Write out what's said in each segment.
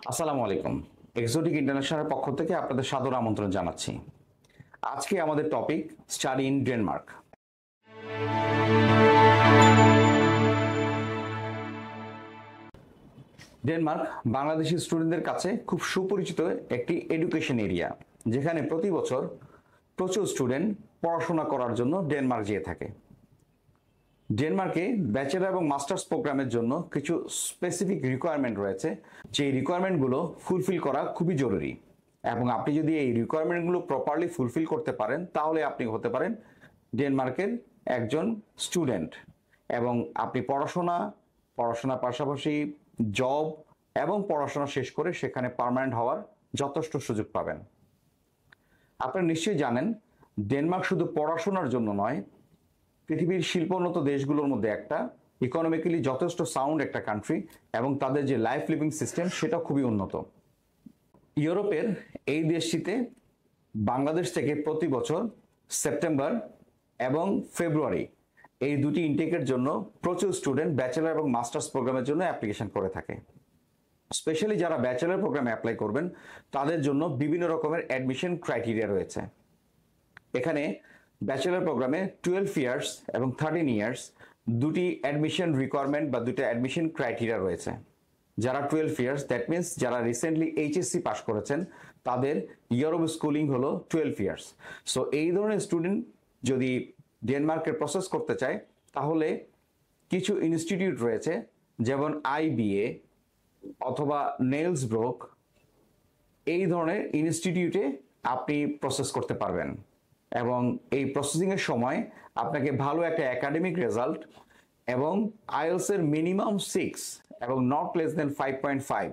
আসসালামু আলাইকুম। এক্সোটিক ইন্টারন্যাশনালের পক্ষ থেকে আপনাদের সাদর আমন্ত্রণ জানাচ্ছি। আজকে আমাদের topic study in Denmark. Denmark Bangladeshi স্টুডেন্টদের কাছে খুব সুপরিচিত একটি এডুকেশন এরিয়া, যেখানে প্রতি বছর প্রচুর স্টুডেন্ট পড়াশোনা করার জন্য ডেনমার্ক যেয়ে থাকে। ডেনমার্কে ব্যাচেলর এবং মাস্টার্স প্রোগ্রামের জন্য কিছু স্পেসিফিক রিকোয়ারমেন্ট রয়েছে, যে রিকোয়ারমেন্টগুলো ফুলফিল করা খুবই জরুরি, এবং আপনি যদি এই রিকোয়ারমেন্টগুলো প্রপারলি ফুলফিল করতে পারেন তাহলে আপনি হতে পারেন ডেনমার্কের একজন স্টুডেন্ট, এবং আপনি পড়াশোনার পাশাপাশি জব এবং পড়াশোনা শেষ করে সেখানে পার্মানেন্ট হওয়ার যথেষ্ট সুযোগ পাবেন। আপনারা নিশ্চয়ই জানেন ডেনমার্ক শুধু পড়াশোনার জন্য নয়, পৃথিবীর শিল্পোন্নত দেশগুলোর মধ্যে একটা, ইকোনমিক্যালি যথেষ্ট সাউন্ড একটা কান্ট্রি, এবং তাদের যে লাইফ লিভিং সিস্টেম সেটা খুবই উন্নত। ইউরোপের এই দেশটিতে বাংলাদেশ থেকে প্রতি বছর সেপ্টেম্বর এবং ফেব্রুয়ারি এই দুটি ইনটেকের জন্য প্রচুর স্টুডেন্ট ব্যাচেলর এবং মাস্টার্স প্রোগ্রামের জন্য অ্যাপ্লিকেশন করে থাকে। স্পেশালি যারা ব্যাচেলর প্রোগ্রামে অ্যাপ্লাই করবেন তাদের জন্য বিভিন্ন রকমের অ্যাডমিশন ক্রাইটেরিয়া রয়েছে। এখানে ব্যাচেলর প্রোগ্রামে 12 ইয়ার্স এবং 13 ইয়ার্স দুটি অ্যাডমিশন রিকোয়ারমেন্ট বা দুটি অ্যাডমিশন ক্রাইটেরিয়া রয়েছে। যারা 12 ইয়ার্স, দ্যাট মিনস যারা রিসেন্টলি এইচএসসি পাস করেছেন, তাদের ইয়ার অফ স্কুলিং হলো 12 ইয়ার্স। সো এই ধরনের স্টুডেন্ট যদি ডেনমার্কের প্রসেস করতে চায় তাহলে কিছু ইনস্টিটিউট রয়েছে, যেমন আইবিএ অথবা নেলস ব্রোক, এই ধরনের ইনস্টিটিউটে আপনি প্রসেস করতে পারবেন, এবং এই প্রসেসিংয়ের সময় আপনাকে ভালো একটা একাডেমিক রেজাল্ট এবং আইএলস এর মিনিমাম 6 এবং নট লেস দেন 5.5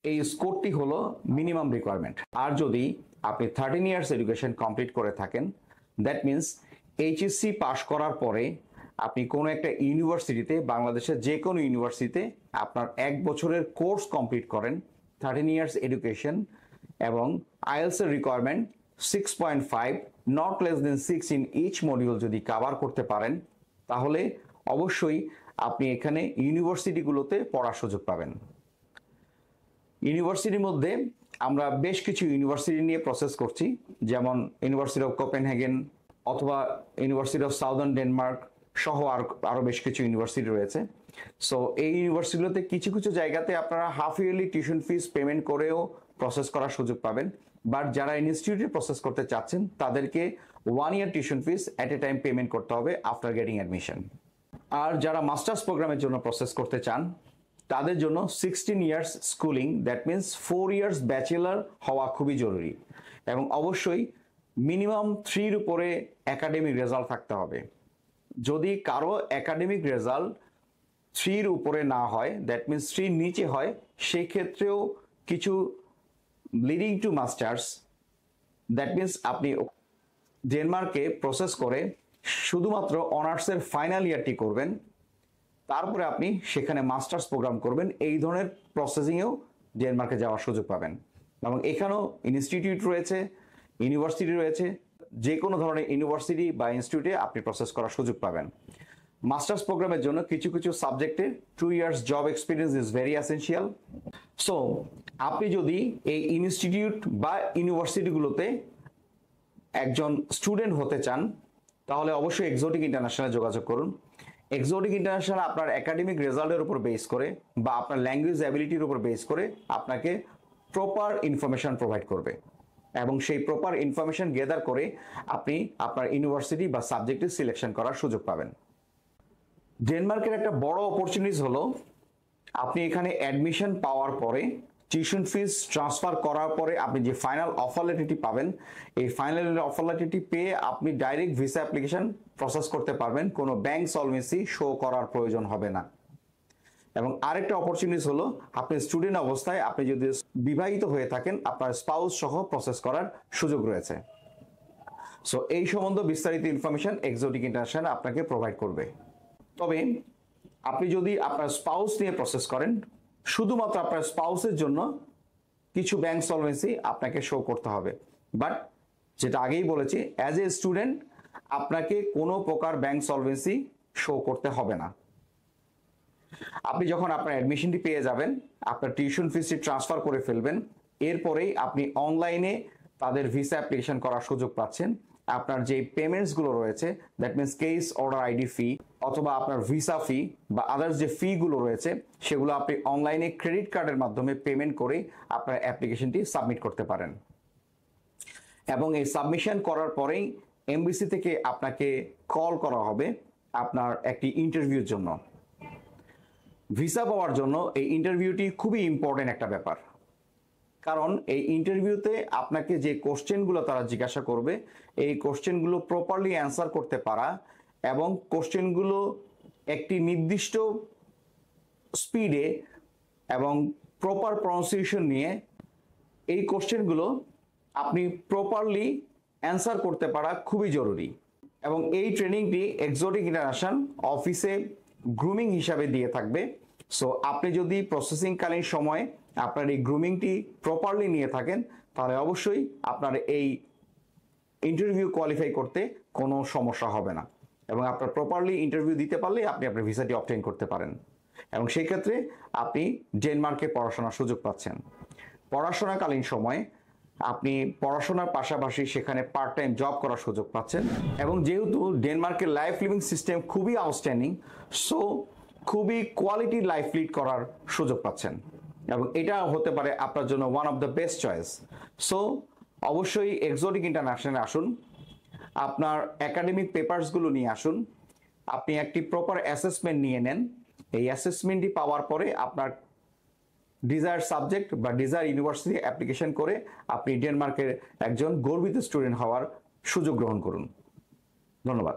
এই স্কোরটি হলো মিনিমাম রিকোয়ারমেন্ট। আর যদি আপনি 13 ইয়ার্স এডুকেশন কমপ্লিট করে থাকেন, দ্যাট মিনস এইচএসসি পাস করার পরে আপনি কোনো একটা ইউনিভার্সিটিতে, বাংলাদেশের যে কোনো ইউনিভার্সিটিতে আপনার 1 বছরের কোর্স কমপ্লিট করেন, 13 ইয়ার্স এডুকেশন এবং আইএলস এর requirement 6.5 not less than 6 in each module যদি কভার করতে পারেন, তাহলে অবশ্যই আপনি এখানে ইউনিভার্সিটিগুলোতে পড়ার সুযোগ পাবেন। ইউনিভার্সিটির মধ্যে আমরা বেশ কিছু ইউনিভার্সিটি নিয়ে প্রসেস করছি, যেমন ইউনিভার্সিটি অফ কোপেনহেগেন অথবা ইউনিভার্সিটি অফ সাউদার্ন ডেনমার্ক সহ আরো বেশ কিছু ইউনিভার্সিটি রয়েছে। সো এই ইউনিভার্সিটিগুলোতে কিছু কিছু জায়গাতে আপনারা half yearly tuition fees payment করেও প্রসেস করার সুযোগ পাবেন, বাট যারা ইনস্টিটিউটে প্রসেস করতে চাচ্ছেন তাদেরকে 1 year tuition fees at a time payment করতে হবে আফটার গেটিং অ্যাডমিশন। আর যারা মাস্টার্স প্রোগ্রামের জন্য প্রসেস করতে চান তাদের জন্য 16 years schooling, that means 4 years bachelor হওয়া খুবই জরুরি, এবং অবশ্যই মিনিমাম 3 উপরে একাডেমিক রেজাল্ট থাকতে হবে। যদি কারো একাডেমিক রেজাল্ট 3 উপরে না হয়, দ্যাট মিনস 3 নিচে হয়, সেই ক্ষেত্রেও কিছু leading to masters, that means আপনি ডেনমার্কে প্রসেস করে শুধুমাত্র অনার্সের ফাইনাল ইয়ারটি করবেন, তারপরে আপনি সেখানে মাস্টার্স প্রোগ্রাম করবেন, এই ধরনের প্রসেসিংয়েও ডেনমার্কে যাওয়ার সুযোগ পাবেন। এবং এখানেও ইনস্টিটিউট রয়েছে, ইউনিভার্সিটি রয়েছে, যে কোনো ধরনের ইউনিভার্সিটি বা ইনস্টিটিউটে আপনি প্রসেস করার সুযোগ পাবেন। মাস্টার্স প্রোগ্রামের জন্য কিছু কিছু সাবজেক্টে 2 years job experience is very essential. So আপনি যদি এই ইনস্টিটিউট বা ইউনিভার্সিটিগুলোতে একজন স্টুডেন্ট হতে চান তাহলে অবশ্যই এক্সোটিক ইন্টারন্যাশনালে যোগাযোগ করুন। এক্সোটিক ইন্টারন্যাশনাল আপনার একাডেমিক রেজাল্টের উপর বেস করে বা আপনার ল্যাঙ্গুয়েজ অ্যাবিলিটির উপর বেস করে আপনাকে প্রপার ইনফরমেশন প্রোভাইড করবে, এবং সেই প্রপার ইনফরমেশন গেদার করে আপনি আপনার ইউনিভার্সিটি বা সাবজেক্টে সিলেকশন করার সুযোগ পাবেন। ডেনমার্কের একটা বড় অপরচুনিটিস হলো আপনি এখানে অ্যাডমিশন পাওয়ার পরে টিউশন ফিস ট্রান্সফার করার পরে আপনি যে ফাইনাল অফার লেটারটি পাবেন, এই ফাইনাল অফার লেটারটি পেয়ে আপনি ডাইরেক্ট ভিসা অ্যাপ্লিকেশন প্রসেস করতে পারবেন, কোনো ব্যাংক সলভেন্সি শো করার প্রয়োজন হবে না। এবং আরেকটা অপরচুনিটিস হলো আপনি স্টুডেন্ট অবস্থায় আপনি যদি বিবাহিত হয়ে থাকেন, আপনার স্পাউস সহ প্রসেস করার সুযোগ রয়েছে। সো এই সম্বন্ধে বিস্তারিত ইনফরমেশন এক্সোটিক ইন্টারন্যাশনাল আপনাকে প্রোভাইড করবে। তবে আপনি যদি আপনার স্পাউস নিয়ে প্রসেস করেন, শুধুমাত্র আপনার স্পাউসের জন্য কিছু ব্যাংক সলভেন্সি আপনাকে শো করতে হবে, বাট যেটা আগেই বলেছি, অ্যাজ এ স্টুডেন্ট আপনাকে কোনো প্রকার ব্যাংক সলভেন্সি শো করতে হবে না। আপনি যখন আপনার অ্যাডমিশনটি পেয়ে যাবেন, আপনার টিউশন ফিসটি ট্রান্সফার করে ফেলবেন, এরপরেই আপনি অনলাইনে তাদের ভিসা অ্যাপ্লিকেশন করার সুযোগ পাচ্ছেন। আপনার যে পেমেন্টসগুলো রয়েছে, that means case order ID fee অথবা আপনার ভিসা ফি বা আদার্স যে ফিগুলো রয়েছে, সেগুলো আপনি অনলাইনে ক্রেডিট কার্ডের মাধ্যমে পেমেন্ট করে আপনার অ্যাপ্লিকেশনটি সাবমিট করতে পারেন। এবং এই সাবমিশন করার পরেই এমবিসি থেকে আপনাকে কল করা হবে আপনার একটি ইন্টারভিউর জন্য। ভিসা পাওয়ার জন্য এই ইন্টারভিউটি খুবই ইম্পর্টেন্ট একটা ব্যাপার, কারণ এই ইন্টারভিউতে আপনাকে যে কোশ্চেনগুলো তারা জিজ্ঞাসা করবে, এই কোশ্চেনগুলো প্রপারলি অ্যান্সার করতে পারা এবং কোশ্চেনগুলো একটি নির্দিষ্ট স্পিডে এবং প্রপার প্রনাউন্সিয়েশন নিয়ে এই কোশ্চেনগুলো আপনি প্রপারলি অ্যান্সার করতে পারা খুবই জরুরি। এবং এই ট্রেনিংটি এক্সোটিক ইন্টারন্যাশনাল অফিসে গ্রুমিং হিসাবে দিয়ে থাকবে। সো আপনি যদি প্রসেসিংকালীন সময়ে আপনার এই গ্রুমিংটি প্রপারলি নিয়ে থাকেন, তাহলে অবশ্যই আপনার এই ইন্টারভিউ কোয়ালিফাই করতে কোনো সমস্যা হবে না এবং আপনার প্রপারলি ইন্টারভিউ দিতে পারলে আপনি আপনার ভিসাটি অবটেইন করতে পারেন এবং সেই ক্ষেত্রে আপনি ডেনমার্কে পড়াশোনার সুযোগ পাচ্ছেন। পড়াশোনাকালীন সময়ে আপনি পড়াশোনার পাশাপাশি সেখানে পার্ট টাইম জব করার সুযোগ পাচ্ছেন এবং যেহেতু ডেনমার্কের লাইফ লিভিং সিস্টেম খুবই আউটস্ট্যান্ডিং, সো খুবই কোয়ালিটি লাইফ লিড করার সুযোগ পাচ্ছেন এবং এটা হতে পারে আপনার জন্য one of the best choice. So অবশ্যই এক্সোটিক ইন্টারন্যাশনালে আসুন, আপনার একাডেমিক পেপারসগুলো নিয়ে আসুন, আপনি একটি প্রপার অ্যাসেসমেন্ট নিয়ে নেন। এই অ্যাসেসমেন্টটি পাওয়ার পরে আপনার ডিজায়ার সাবজেক্ট বা ডিজায়ার ইউনিভার্সিটি অ্যাপ্লিকেশন করে আপনি ডেনমার্কের একজন গর্বিত স্টুডেন্ট হওয়ার সুযোগ গ্রহণ করুন। ধন্যবাদ।